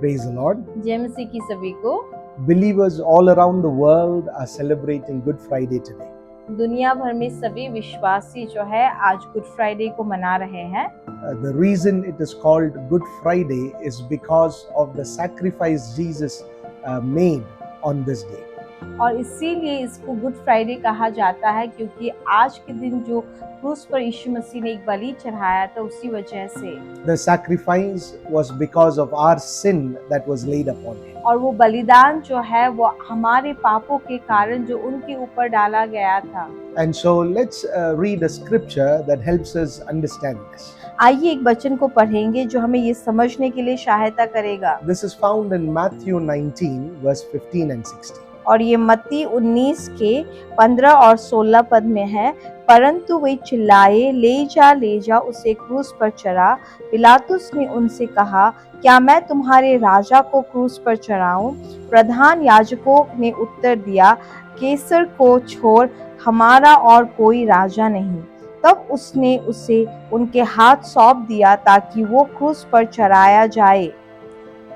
Praise the Lord. जय मसीह की सभी को। Believers all around the world are celebrating Good Friday today. दुनिया भर में सभी विश्वासी जो है आज गुड फ्राइडे को मना रहे हैं। The reason it is called Good Friday is because of the sacrifice Jesus made on this day. और इसीलिए इसको गुड फ्राइडे कहा जाता है क्योंकि आज के दिन जो क्रूस पर यीशु मसीह ने एक बलि चढ़ाया था उसी वजह से। The sacrifice was because of our sin that was laid upon him. और वो बलिदान जो है वो हमारे पापों के कारण जो उनके ऊपर डाला गया था। And so let's read a scripture that helps us understand this. आइए एक वचन को पढ़ेंगे जो हमें ये समझने के लिए सहायता करेगा। This is found in Matthew 19 verse 15 and 16. और ये मत्ती 19 के 15 और 16 पद में है। परंतु वे चिल्लाए, ले जा उसे क्रूस पर चढ़ा। पिलातुस ने उनसे कहा, क्या मैं तुम्हारे राजा को क्रूस पर चढ़ाऊं? प्रधान याजकों ने उत्तर दिया, कैसर को छोड़ हमारा और कोई राजा नहीं। तब उसने उसे उनके हाथ सौंप दिया ताकि वो क्रूस पर चढ़ाया जाए।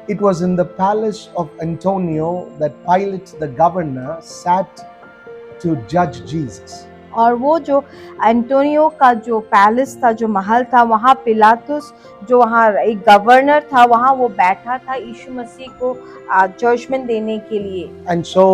It was in the palace of Antonio that Pilate the governor sat to judge Jesus. और वो जो एंटोनियो का जो पैलेस था, जो महल था, वहाँ पिलातुस जो वहाँ एक गवर्नर था, वहाँ वो बैठा था यीशु मसीह को जजमेंट देने के लिए। And so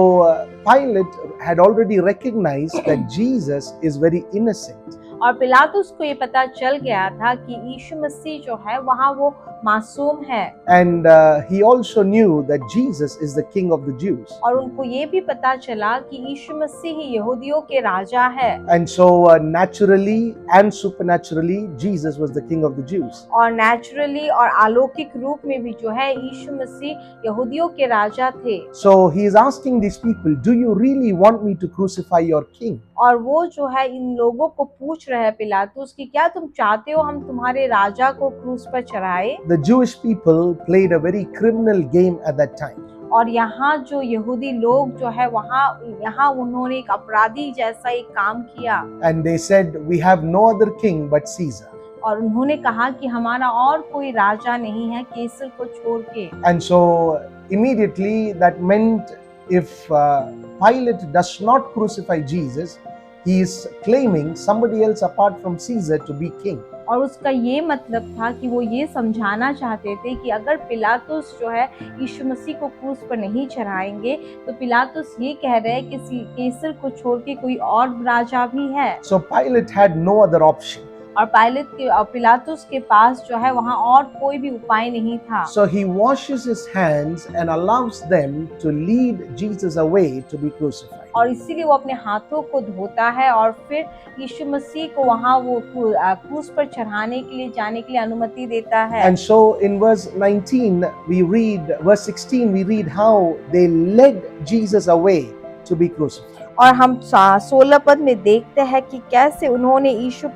Pilate had already recognized that Jesus is very innocent. और पिलातुस को ये पता चल गया था कि यीशु मसीह जो है वहाँ वो मासूम है। And he also knew that Jesus is the king of the Jews. और उनको ये भी पता चला कि यीशु मसीह ही यहूदियों के राजा है। And so naturally and supernaturally Jesus was the king of the Jews. और नेचुरली और अलौकिक रूप में भी जो है यीशु मसीह यहूदियों के राजा थे। So he is asking these people, do you really want me to crucify your king? और वो जो है इन लोगों को पूछ रहे हैं पिलातुस कि क्या तुम चाहते हो हम तुम्हारे राजा को क्रूस पर चढ़ाए? The Jewish people played a very criminal game at that time. और यहाँ जो यहूदी लोग जो है यहाँ उन्होंने एक अपराधी जैसा एक काम किया। And they said, we have no other king but Caesar. और उन्होंने कहा कि हमारा और कोई राजा नहीं है कैसर को छोड़ के। And so immediately that meant if Pilate does not crucify Jesus, he is claiming somebody else apart from Caesar to be king. और उसका ये मतलब था कि वो ये समझाना चाहते थे कि अगर पिलातुस जो है यीशु मसीह को क्रूस पर नहीं चढ़ाएंगे तो पिलातुस ये कह रहे हैं कि कैसर को छोड़ के कोई और राजा भी है। So Pilate had no other option. और पिलातुस के पास जो है वहाँ और कोई भी उपाय नहीं था। So he washes his hands and allows them to lead Jesus away to be crucified. और इसीलिए वो अपने हाथों को धोता है और फिर यीशु मसीह को वहाँ वो क्रूस पर चढ़ाने के लिए जाने के लिए अनुमति देता है। And so in verse 16 we read how they led Jesus away to be crucified. और हम 16 पद में देखते हैं कि कैसे उन्होंने यीशु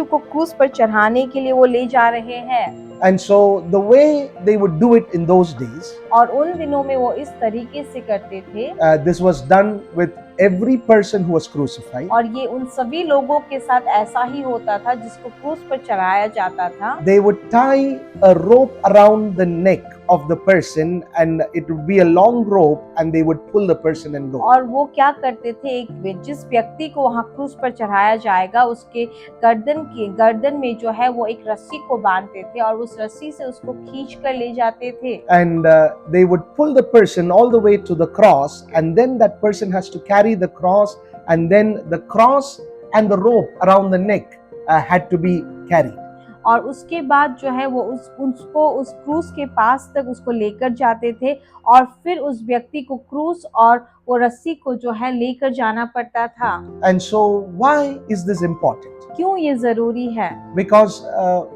को क्रूस पर चढ़ाने के लिए वो ले जा रहे हैं। And so the way they would do it in those days, और उन दिनों में वो इस तरीके से करते थे। this was done with every person who was crucified. और ये उन सभी लोगों के साथ ऐसा ही होता था जिसको क्रूस पर चढ़ाया जाता था। They would tie a rope around the neck of the person and it would be a long rope and they would pull the person and go. और वो क्या करते थे, जिस व्यक्ति को वहाँ क्रूस पर चढ़ाया जाएगा उसके गर्दन में जो है वो एक रस्सी को बांधते थे और उस रस्सी से उसको खींच कर ले जाते थे। And they would pull the person all the way to the cross and then that person has to carry the cross and then the cross and the rope around the neck had to be carried. और उसके बाद जो है वो उसको उस क्रूस के पास तक उसको लेकर जाते थे और फिर उस व्यक्ति को क्रूस और वो रस्सी को जो है लेकर जाना पड़ता था। And so why is this important? क्यों ये जरूरी है? Because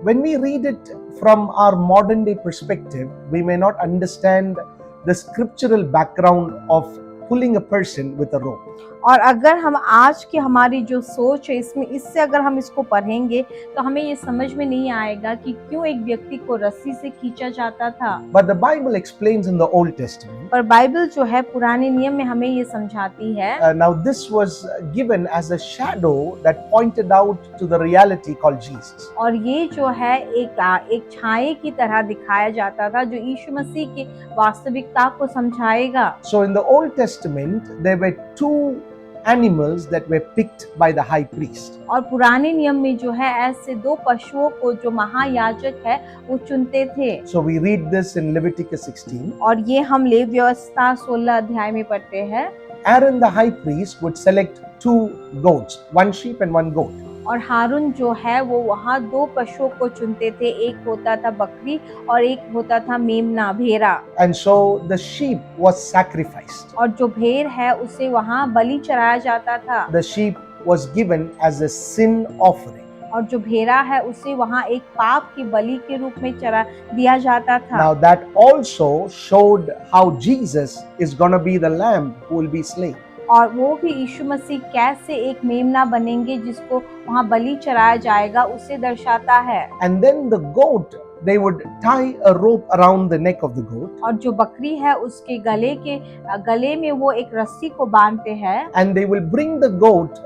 when we read it from our modern day perspective, we may not understand the scriptural background of pulling a person with a rope. और अगर हम आज की हमारी जो सोच है इसमें इससे अगर हम इसको पढ़ेंगे तो हमें ये समझ में नहीं आएगा कि क्यों एक व्यक्ति को रस्सी से खींचा जाता था। But the Bible explains in the Old Testament. पर बाइबल जो है पुराने नियम में हमें ये समझाती है। Now, this was given as a shadow that pointed out to the reality called Jesus. और ये जो है एक छाए की तरह दिखाया जाता था जो यीशु मसीह की वास्तविकता को समझाएगा। So, in the Old Testament, there were two animals that were picked by the high priest. और पुराने नियम में जो है ऐसे दो पशुओं को जो महायाजक है वो चुनते थे। So, we read this in Leviticus 16. और ये हम लेवी व्यवस्था 16 अध्याय में पढ़ते हैं। Aaron the high priest would select two goats, one sheep and one goat. और हारून जो है वो वहाँ दो पशुओं को चुनते थे, एक होता था बकरी और एक होता था मेमना भेड़ा। And so the sheep was sacrificed. और जो भेड़ है उसे वहाँ बलि चढ़ाया जाता था। The sheep was given as a sin offering. और जो भेड़ा है उसे वहाँ एक पाप की बलि के रूप में चढ़ा दिया जाता था। Now that also showed how Jesus is going to be the lamb who will be slain. और वो भी यीशु मसीह कैसे एक मेमना बनेंगे जिसको वहाँ बलि चढ़ाया जाएगा उसे दर्शाता है। And then the goat, they would tie a rope around the neck of the goat. और जो बकरी है उसके गले में वो एक रस्सी को बांधते हैं। And they will bring the goat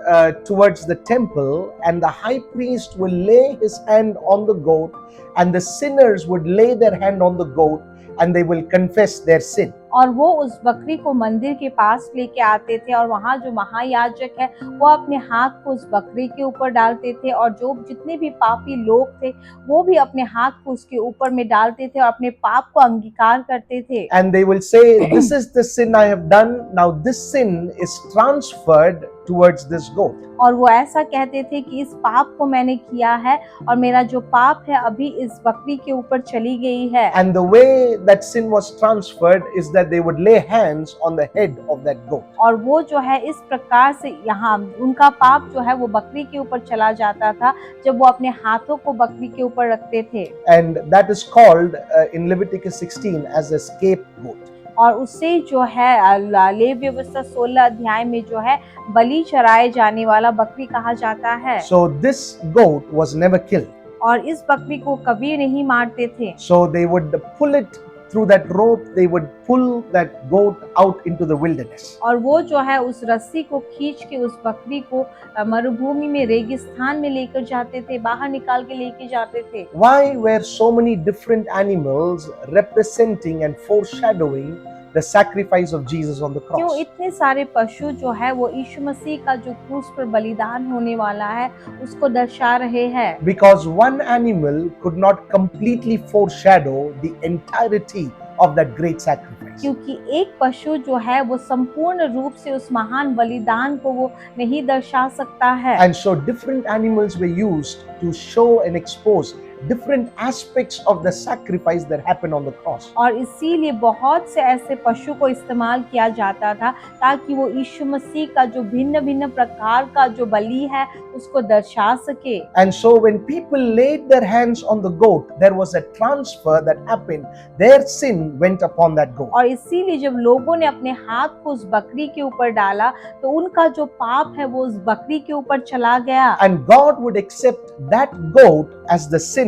towards the temple, and the high priest will lay his hand on the goat, and the sinners would lay their hand on the goat, and they will confess their sin. और वो उस बकरी को मंदिर के पास लेके आते थे और वहाँ जो महायाजक है वो अपने हाथ को उस बकरी के ऊपर डालते थे और जो जितने भी पापी लोग थे वो भी अपने हाथ को उसके ऊपर में डालते थे और अपने पाप को अंगीकार करते थे। And they will say, this is the sin I have done, now this sin is transferred towards this goat. और वो ऐसा कहते थे कि इस पाप को मैंने किया है और मेरा जो पाप है अभी इस बकरी के ऊपर चली गई है। And the way that sin was transferred is that they would lay hands on the head of that goat. और वो जो है इस प्रकार से यहाँ उनका पाप जो है वो बकरी के ऊपर चला जाता था जब वो अपने हाथों को बकरी के ऊपर रखते थे। And that is called in Leviticus 16 as a scapegoat. और उससे जो है लेवी व्यवस्था 16 अध्याय में जो है बलि चढ़ाए जाने वाला बकरी कहा जाता है। So this goat was never killed. और इस बकरी को कभी नहीं मारते थे। So they would pull it through that rope, they would pull that goat out into the wilderness. और वो जो है उस रस्सी को खींच के उस बकरी को मरुभूमि में रेगिस्तान में लेकर जाते थे, बाहर निकाल के लेके जाते थे। Why were so many different animals representing and foreshadowing the sacrifice of Jesus on the क्यों cross? इतने सारे पशु जो है वो यीशु मसीह का जो क्रूस पर बलिदान होने वाला है उसको दर्शा रहे हैं। Because one animal could not completely foreshadow the entirety of that great sacrifice. क्योंकि एक पशु जो है वो संपूर्ण रूप से उस महान बलिदान को वो नहीं दर्शा सकता है। And so different animals were used to show and expose different aspects of the sacrifice that happened on the cross. और इसीलिए बहुत से ऐसे पशु को इस्तेमाल किया जाता था ताकि वो यीशु मसीह का जो भिन्न भिन्न प्रकार का जो बलि है उसको दर्शा सके। And so when people laid their hands on the goat, there was a transfer that happened. Their sin went upon that goat. और इसीलिए जब लोगों ने अपने हाथ को उस बकरी के ऊपर डाला तो उनका जो पाप है वो उस बकरी के ऊपर चला गया। And God would accept that goat as the sinner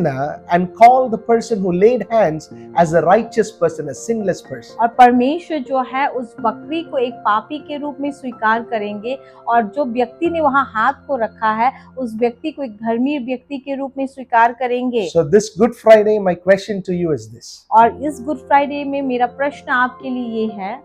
and call the person who laid hands as a righteous person, a sinless person. और परमेश्वर जो है उस बकरी को एक पापी के रूप में स्वीकार करेंगे और जो व्यक्ति ने वहाँ हाथ को रखा है उस व्यक्ति को एक धर्मी व्यक्ति के रूप में स्वीकार करेंगे। So this Good Friday, my question to you is this. और इस गुड फ्राइडे में मेरा प्रश्न आपके लिए ये है,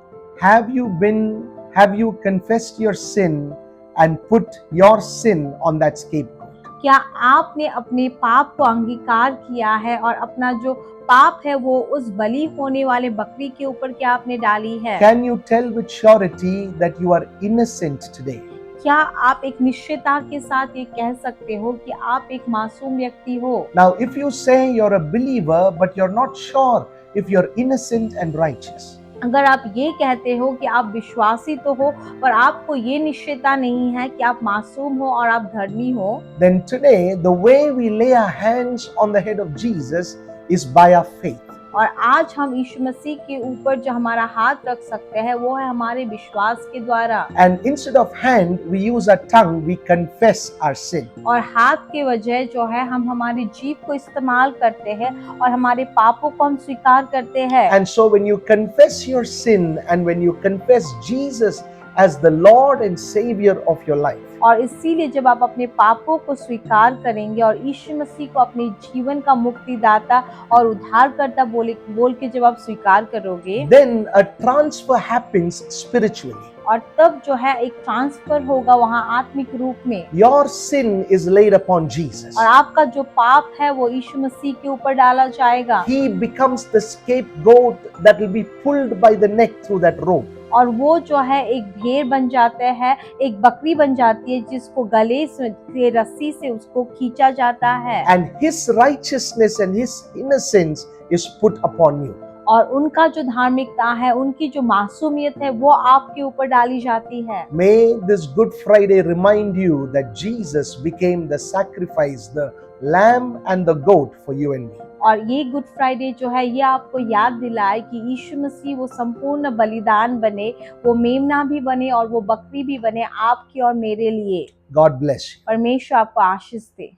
Have you confessed your sin and put your sin on that scapegoat? क्या आपने अपने पाप को अंगीकार किया है और अपना जो पाप है वो उस बलि होने वाले बकरी के ऊपर क्या आपने डाली है? Can you tell with surety that you are innocent today? क्या आप एक निश्चयता के साथ ये कह सकते हो कि आप एक मासूम व्यक्ति हो? Now, if you say you're a believer, but you're not sure if you're innocent and righteous, अगर आप ये कहते हो कि आप विश्वासी तो हो पर आपको ये निश्चयता नहीं है कि आप मासूम हो और आप धर्मी हो, then today the way we lay our hands on the head of Jesus is by our faith. और आज हम यीशु मसीह के ऊपर जो हमारा हाथ रख सकते हैं वो है हमारे विश्वास के द्वारा। And instead of hand, we use our tongue, we confess our sin. और हाथ के वजह जो है हम हमारी जीभ को इस्तेमाल करते हैं और हमारे पापों को हम स्वीकार करते हैं। And so when you confess your sin and when you confess Jesus as the Lord and Savior of your life, और इसीलिए जब आप अपने पापों को स्वीकार करेंगे और यीशु मसीह को अपने जीवन का मुक्तिदाता और उद्धारकर्ता बोल के जब आप स्वीकार करोगे, then a transfer happens spiritually. और तब जो है एक ट्रांसफर होगा वहाँ आत्मिक रूप में। Your sin is laid upon Jesus. और आपका जो पाप है वो यीशु मसीह के ऊपर डाला जाएगा। He becomes the scapegoat that will be pulled by the neck through that rope. और वो जो है एक भेड़ बन जाते हैं, एक बकरी बन जाती है जिसको गले से रस्सी से उसको खींचा जाता है। And His righteousness and His innocence is put upon you. और उनका जो धार्मिकता है, उनकी जो मासूमियत है वो आपके ऊपर डाली जाती है। May this Good Friday remind you that Jesus became the sacrifice, the lamb and the goat for you and me. और ये गुड फ्राइडे जो है ये आपको याद दिलाए कि यीशु मसीह वो संपूर्ण बलिदान बने, वो मेमना भी बने और वो बकरी भी बने आपके और मेरे लिए। God bless you. परमेश्वर आपको आशीष दे।